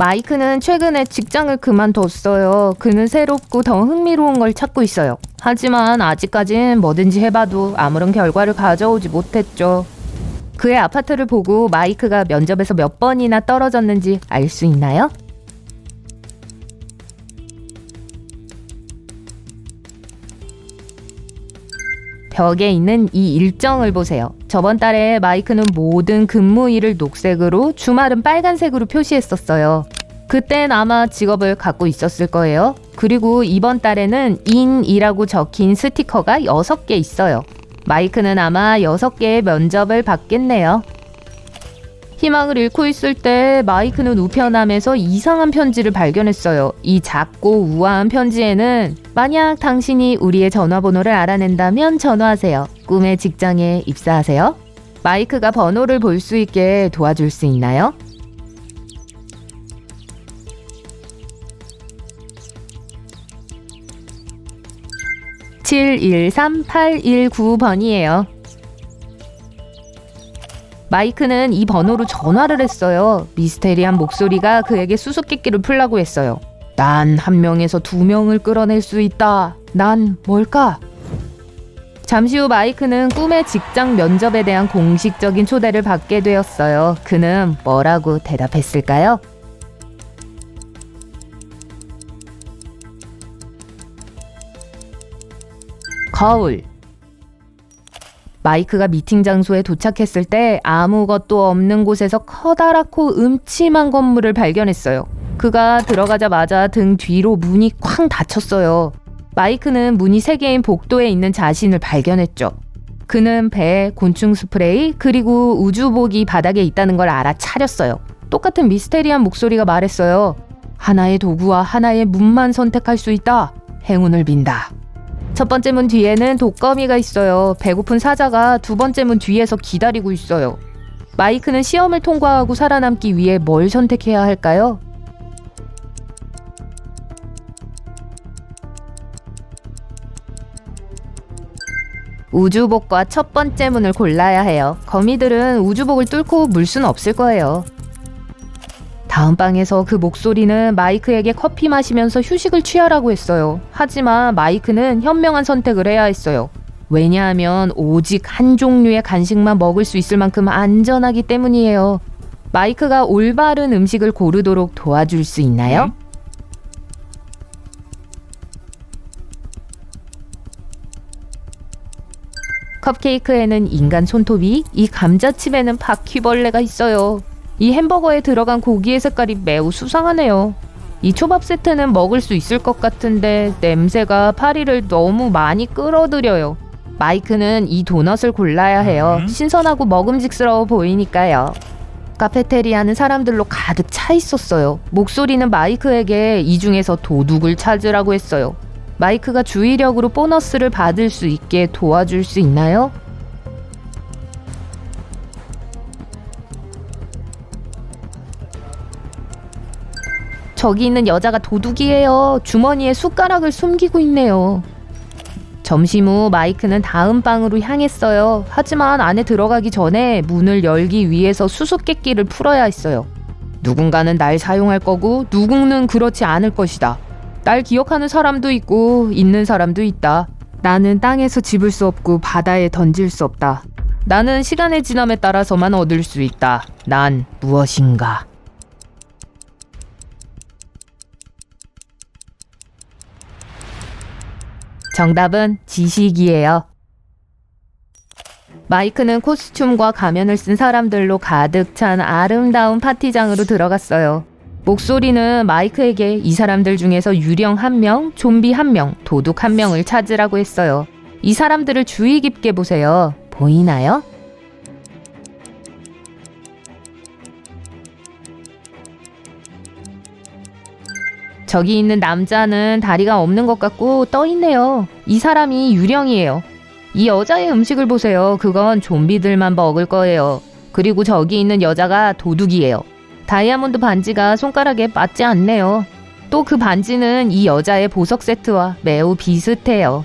마이크는 최근에 직장을 그만뒀어요. 그는 새롭고 더 흥미로운 걸 찾고 있어요. 하지만 아직까진 뭐든지 해봐도 아무런 결과를 가져오지 못했죠. 그의 아파트를 보고 마이크가 면접에서 몇 번이나 떨어졌는지 알 수 있나요? 벽에 있는 이 일정을 보세요. 저번 달에 마이크는 모든 근무일을 녹색으로, 주말은 빨간색으로 표시했었어요. 그땐 아마 직업을 갖고 있었을 거예요. 그리고 이번 달에는 인이라고 적힌 스티커가 6개 있어요. 마이크는 아마 6개의 면접을 받겠네요. 희망을 잃고 있을 때 마이크는 우편함에서 이상한 편지를 발견했어요. 이 작고 우아한 편지에는 만약 당신이 우리의 전화번호를 알아낸다면 전화하세요. 꿈의 직장에 입사하세요. 마이크가 번호를 볼 수 있게 도와줄 수 있나요? (713-819번이에요) 마이크는 이 번호로 전화를 했어요. 미스테리한 목소리가 그에게 수수께끼를 풀라고 했어요. 난 1명에서 2명을 끌어낼 수 있다. 난 뭘까? 잠시 후 마이크는 꿈의 직장 면접에 대한 공식적인 초대를 받게 되었어요. 그는 뭐라고 대답했을까요? 거울. 마이크가 미팅 장소에 도착했을 때 아무것도 없는 곳에서 커다랗고 음침한 건물을 발견했어요. 그가 들어가자마자 등 뒤로 문이 쾅 닫혔어요. 마이크는 문이 3개인 복도에 있는 자신을 발견했죠. 그는 배, 곤충 스프레이, 그리고 우주복이 바닥에 있다는 걸 알아차렸어요. 똑같은 미스테리한 목소리가 말했어요. 하나의 도구와 하나의 문만 선택할 수 있다. 행운을 빈다. 첫 번째 문 뒤에는 독거미가 있어요. 배고픈 사자가 두 번째 문 뒤에서 기다리고 있어요. 마이크는 시험을 통과하고 살아남기 위해 뭘 선택해야 할까요? 우주복과 첫 번째 문을 골라야 해요. 거미들은 우주복을 뚫고 물 수는 없을 거예요. 다음 방에서 그 목소리는 마이크에게 커피 마시면서 휴식을 취하라고 했어요. 하지만 마이크는 현명한 선택을 해야 했어요. 왜냐하면 오직 한 종류의 간식만 먹을 수 있을 만큼 안전하기 때문이에요. 마이크가 올바른 음식을 고르도록 도와줄 수 있나요? 컵케이크에는 인간 손톱이, 이 감자칩에는 바퀴벌레가 있어요. 이 햄버거에 들어간 고기의 색깔이 매우 수상하네요. 이 초밥 세트는 먹을 수 있을 것 같은데 냄새가 파리를 너무 많이 끌어들여요. 마이크는 이 도넛을 골라야 해요. 신선하고 먹음직스러워 보이니까요. 카페테리아는 사람들로 가득 차 있었어요. 목소리는 마이크에게 이 중에서 도둑을 찾으라고 했어요. 마이크가 주의력으로 보너스를 받을 수 있게 도와줄 수 있나요? 저기 있는 여자가 도둑이에요. 주머니에 숟가락을 숨기고 있네요. 점심 후 마이크는 다음 방으로 향했어요. 하지만 안에 들어가기 전에 문을 열기 위해서 수수께끼를 풀어야 했어요. 누군가는 날 사용할 거고 누구는 그렇지 않을 것이다. 날 기억하는 사람도 있고 있는 사람도 있다. 나는 땅에서 집을 수 없고 바다에 던질 수 없다. 나는 시간의 지남에 따라서만 얻을 수 있다. 난 무엇인가? 정답은 지식이에요. 마이크는 코스튬과 가면을 쓴 사람들로 가득 찬 아름다운 파티장으로 들어갔어요. 목소리는 마이크에게 이 사람들 중에서 유령 1명, 좀비 1명, 도둑 1명을 찾으라고 했어요. 이 사람들을 주의 깊게 보세요. 보이나요? 저기 있는 남자는 다리가 없는 것 같고 떠 있네요. 이 사람이 유령이에요. 이 여자의 음식을 보세요. 그건 좀비들만 먹을 거예요. 그리고 저기 있는 여자가 도둑이에요. 다이아몬드 반지가 손가락에 맞지 않네요. 또 그 반지는 이 여자의 보석 세트와 매우 비슷해요.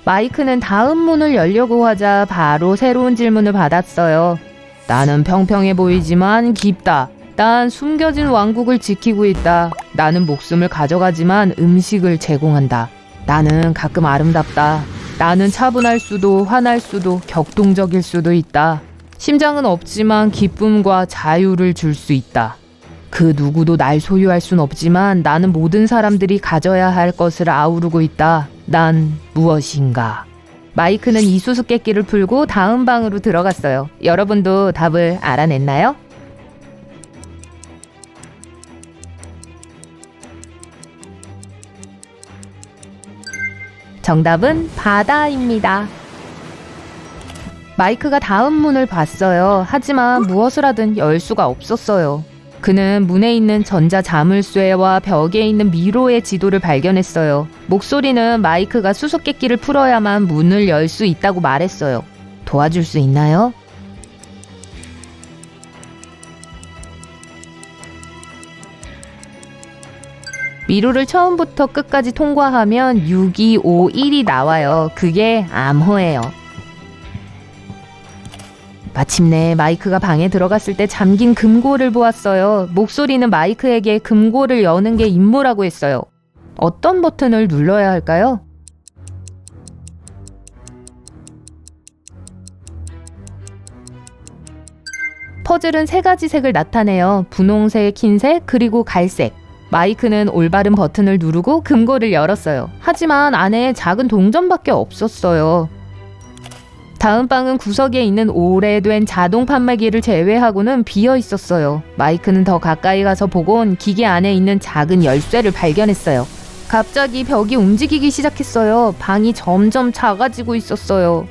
마이크는 다음 문을 열려고 하자 바로 새로운 질문을 받았어요. 나는 평평해 보이지만 깊다. 난 숨겨진 왕국을 지키고 있다. 나는 목숨을 가져가지만 음식을 제공한다. 나는 가끔 아름답다. 나는 차분할 수도 화날 수도 격동적일 수도 있다. 심장은 없지만 기쁨과 자유를 줄 수 있다. 그 누구도 날 소유할 순 없지만 나는 모든 사람들이 가져야 할 것을 아우르고 있다. 난 무엇인가? 마이크는 이 수수께끼를 풀고 다음 방으로 들어갔어요. 여러분도 답을 알아냈나요? 정답은 바다입니다. 마이크가 다음 문을 봤어요. 하지만 무엇을 하든 열 수가 없었어요. 그는 문에 있는 전자자물쇠와 벽에 있는 미로의 지도를 발견했어요. 목소리는 마이크가 수수께끼를 풀어야만 문을 열 수 있다고 말했어요. 도와줄 수 있나요? 미로를 처음부터 끝까지 통과하면 6251이 나와요. 그게 암호예요. 마침내 마이크가 방에 들어갔을 때 잠긴 금고를 보았어요. 목소리는 마이크에게 금고를 여는 게 임무라고 했어요. 어떤 버튼을 눌러야 할까요? 퍼즐은 3가지 색을 나타내요. 분홍색, 흰색, 그리고 갈색. 마이크는 올바른 버튼을 누르고 금고를 열었어요. 하지만 안에 작은 동전밖에 없었어요. 다음 방은 구석에 있는 오래된 자동 판매기를 제외하고는 비어 있었어요. 마이크는 더 가까이 가서 보곤 기계 안에 있는 작은 열쇠를 발견했어요. 갑자기 벽이 움직이기 시작했어요. 방이 점점 작아지고 있었어요.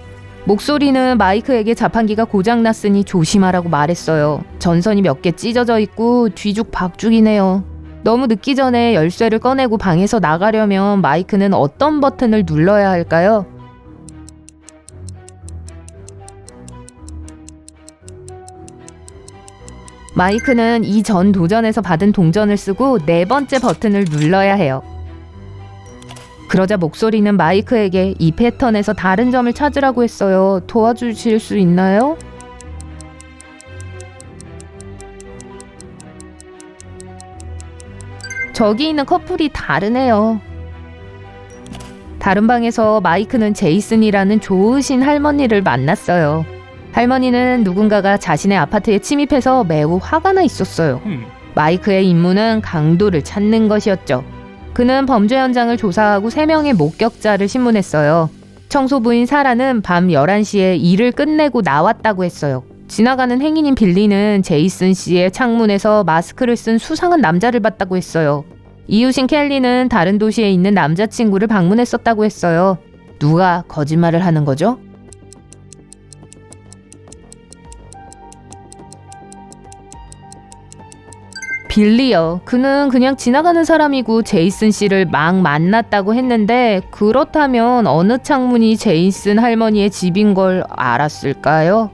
목소리는 마이크에게 자판기가 고장났으니 조심하라고 말했어요. 전선이 몇 개 찢어져 있고 뒤죽박죽이네요. 너무 늦기 전에 열쇠를 꺼내고 방에서 나가려면 마이크는 어떤 버튼을 눌러야 할까요? 마이크는 이전 도전에서 받은 동전을 쓰고 4번째 버튼을 눌러야 해요. 그러자 목소리는 마이크에게 이 패턴에서 다른 점을 찾으라고 했어요. 도와주실 수 있나요? 저기 있는 커플이 다르네요. 다른 방에서 마이크는 제이슨이라는 좋으신 할머니를 만났어요. 할머니는 누군가가 자신의 아파트에 침입해서 매우 화가 나 있었어요. 마이크의 임무는 강도를 찾는 것이었죠. 그는 범죄 현장을 조사하고 3명의 목격자를 신문했어요. 청소부인 사라는 밤 11시에 일을 끝내고 나왔다고 했어요. 지나가는 행인인 빌리는 제이슨 씨의 창문에서 마스크를 쓴 수상한 남자를 봤다고 했어요. 이웃인 켈리는 다른 도시에 있는 남자친구를 방문했었다고 했어요. 누가 거짓말을 하는 거죠? 빌리요. 그는 그냥 지나가는 사람이고 제이슨 씨를 막 만났다고 했는데 그렇다면 어느 창문이 제이슨 할머니의 집인 걸 알았을까요?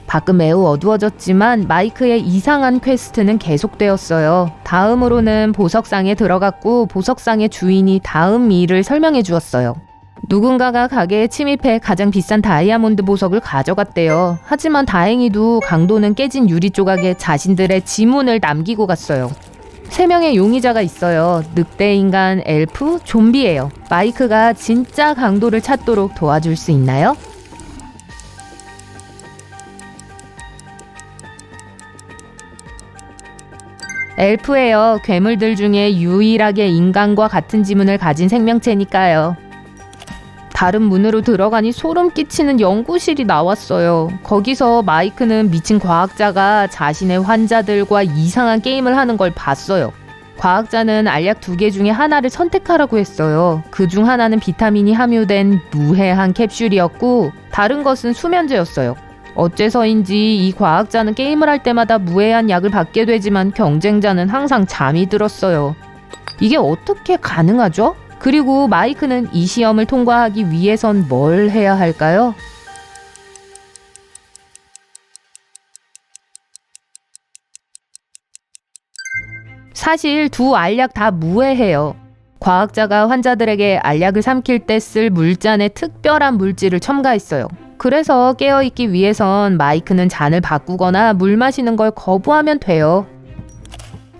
밖은 매우 어두워졌지만 마이크의 이상한 퀘스트는 계속되었어요. 다음으로는 보석상에 들어갔고 보석상의 주인이 다음 일을 설명해 주었어요. 누군가가 가게에 침입해 가장 비싼 다이아몬드 보석을 가져갔대요. 하지만 다행히도 강도는 깨진 유리 조각에 자신들의 지문을 남기고 갔어요. 3명의 용의자가 있어요. 늑대 인간, 엘프, 좀비예요. 마이크가 진짜 강도를 찾도록 도와줄 수 있나요? 엘프예요. 괴물들 중에 유일하게 인간과 같은 지문을 가진 생명체니까요. 다른 문으로 들어가니 소름 끼치는 연구실이 나왔어요. 거기서 마이크는 미친 과학자가 자신의 환자들과 이상한 게임을 하는 걸 봤어요. 과학자는 알약 2개 중에 하나를 선택하라고 했어요. 그중 하나는 비타민이 함유된 무해한 캡슐이었고 다른 것은 수면제였어요. 어째서인지 이 과학자는 게임을 할 때마다 무해한 약을 받게 되지만 경쟁자는 항상 잠이 들었어요. 이게 어떻게 가능하죠? 그리고 마이크는 이 시험을 통과하기 위해선 뭘 해야 할까요? 사실 2 알약 다 무해해요. 과학자가 환자들에게 알약을 삼킬 때 쓸 물잔에 특별한 물질을 첨가했어요. 그래서 깨어있기 위해선 마이크는 잔을 바꾸거나 물 마시는 걸 거부하면 돼요.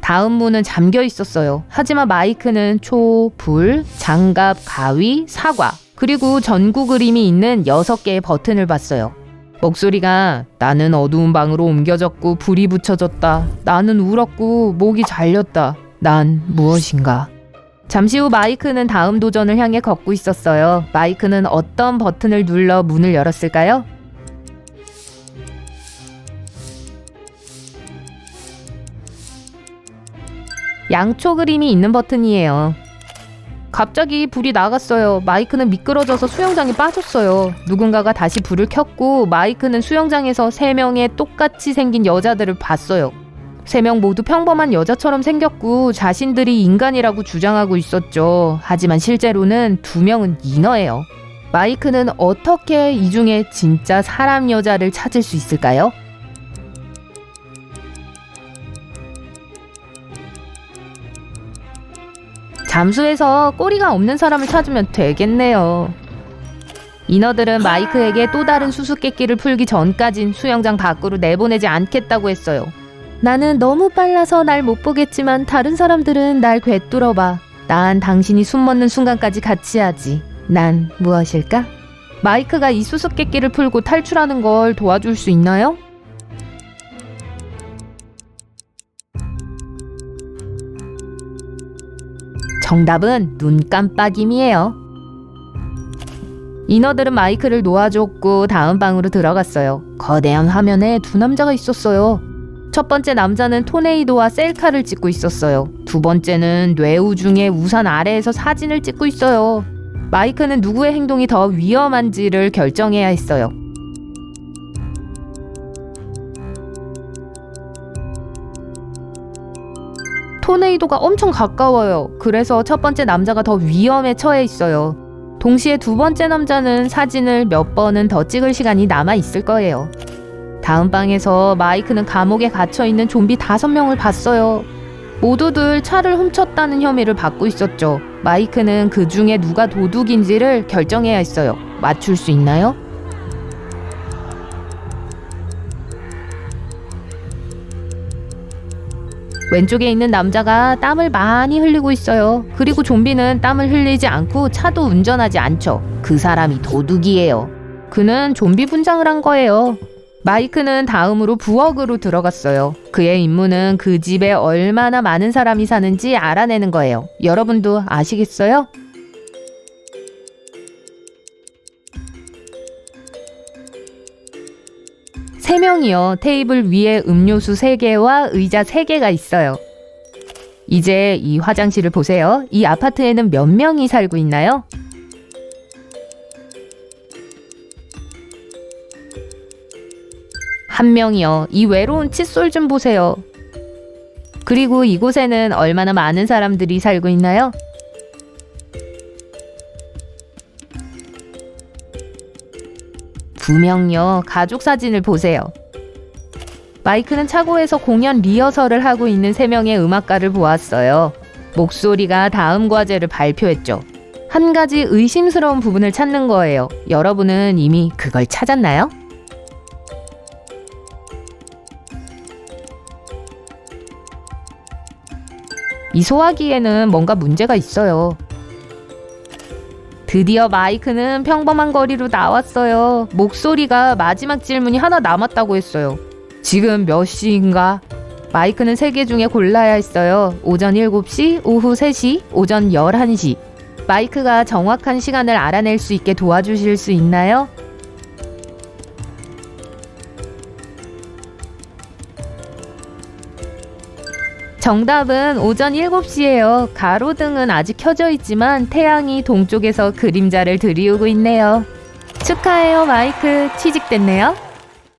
다음 문은 잠겨 있었어요. 하지만 마이크는 초, 불, 장갑, 가위, 사과, 그리고 전구 그림이 있는 6개의 버튼을 봤어요. 목소리가 나는 어두운 방으로 옮겨졌고 불이 붙여졌다. 나는 울었고 목이 잘렸다. 난 무엇인가. 잠시 후 마이크는 다음 도전을 향해 걷고 있었어요. 마이크는 어떤 버튼을 눌러 문을 열었을까요? 양초 그림이 있는 버튼이에요. 갑자기 불이 나갔어요. 마이크는 미끄러져서 수영장에 빠졌어요. 누군가가 다시 불을 켰고 마이크는 수영장에서 3명의 똑같이 생긴 여자들을 봤어요. 3명 모두 평범한 여자처럼 생겼고 자신들이 인간이라고 주장하고 있었죠. 하지만 실제로는 2명은 인어예요. 마이크는 어떻게 이 중에 진짜 사람 여자를 찾을 수 있을까요? 잠수해서 꼬리가 없는 사람을 찾으면 되겠네요. 인어들은 마이크에게 또 다른 수수께끼를 풀기 전까진 수영장 밖으로 내보내지 않겠다고 했어요. 나는 너무 빨라서 날 못 보겠지만 다른 사람들은 날 꿰뚫어봐. 난 당신이 숨먹는 순간까지 같이 하지. 난 무엇일까? 마이크가 이 수수께끼를 풀고 탈출하는 걸 도와줄 수 있나요? 정답은 눈 깜빡임이에요. 인어들은 마이크를 놓아줬고 다음 방으로 들어갔어요. 거대한 화면에 2 남자가 있었어요. 첫 번째 남자는 토네이도와 셀카를 찍고 있었어요. 2번째는 뇌우 중에 우산 아래에서 사진을 찍고 있어요. 마이크는 누구의 행동이 더 위험한지를 결정해야 했어요. 토네이도가 엄청 가까워요. 그래서 첫 번째 남자가 더 위험에 처해 있어요. 동시에 2번째 남자는 사진을 몇 번은 더 찍을 시간이 남아 있을 거예요. 다음 방에서 마이크는 감옥에 갇혀있는 좀비 5명을 봤어요. 모두들 차를 훔쳤다는 혐의를 받고 있었죠. 마이크는 그 중에 누가 도둑인지를 결정해야 했어요. 맞출 수 있나요? 왼쪽에 있는 남자가 땀을 많이 흘리고 있어요. 그리고 좀비는 땀을 흘리지 않고 차도 운전하지 않죠. 그 사람이 도둑이에요. 그는 좀비 분장을 한 거예요. 마이크는 다음으로 부엌으로 들어갔어요. 그의 임무는 그 집에 얼마나 많은 사람이 사는지 알아내는 거예요. 여러분도 아시겠어요? 세 명이요. 테이블 위에 음료수 3개와 의자 3개가 있어요. 이제 이 화장실을 보세요. 이 아파트에는 몇 명이 살고 있나요? 한 명이요. 이 외로운 칫솔 좀 보세요. 그리고 이곳에는 얼마나 많은 사람들이 살고 있나요? 두 명요. 가족 사진을 보세요. 마이크는 차고에서 공연 리허설을 하고 있는 3명의 음악가를 보았어요. 목소리가 다음 과제를 발표했죠. 한 가지 의심스러운 부분을 찾는 거예요. 여러분은 이미 그걸 찾았나요? 이 소화기에는 뭔가 문제가 있어요. 드디어 마이크는 평범한 거리로 나왔어요. 목소리가 마지막 질문이 하나 남았다고 했어요. 지금 몇 시인가? 마이크는 3개 중에 골라야 했어요. 오전 7시, 오후 3시, 오전 11시. 마이크가 정확한 시간을 알아낼 수 있게 도와주실 수 있나요? 정답은 오전 7시예요. 가로등은 아직 켜져 있지만 태양이 동쪽에서 그림자를 들이우고 있네요. 축하해요, 마이크. 취직됐네요.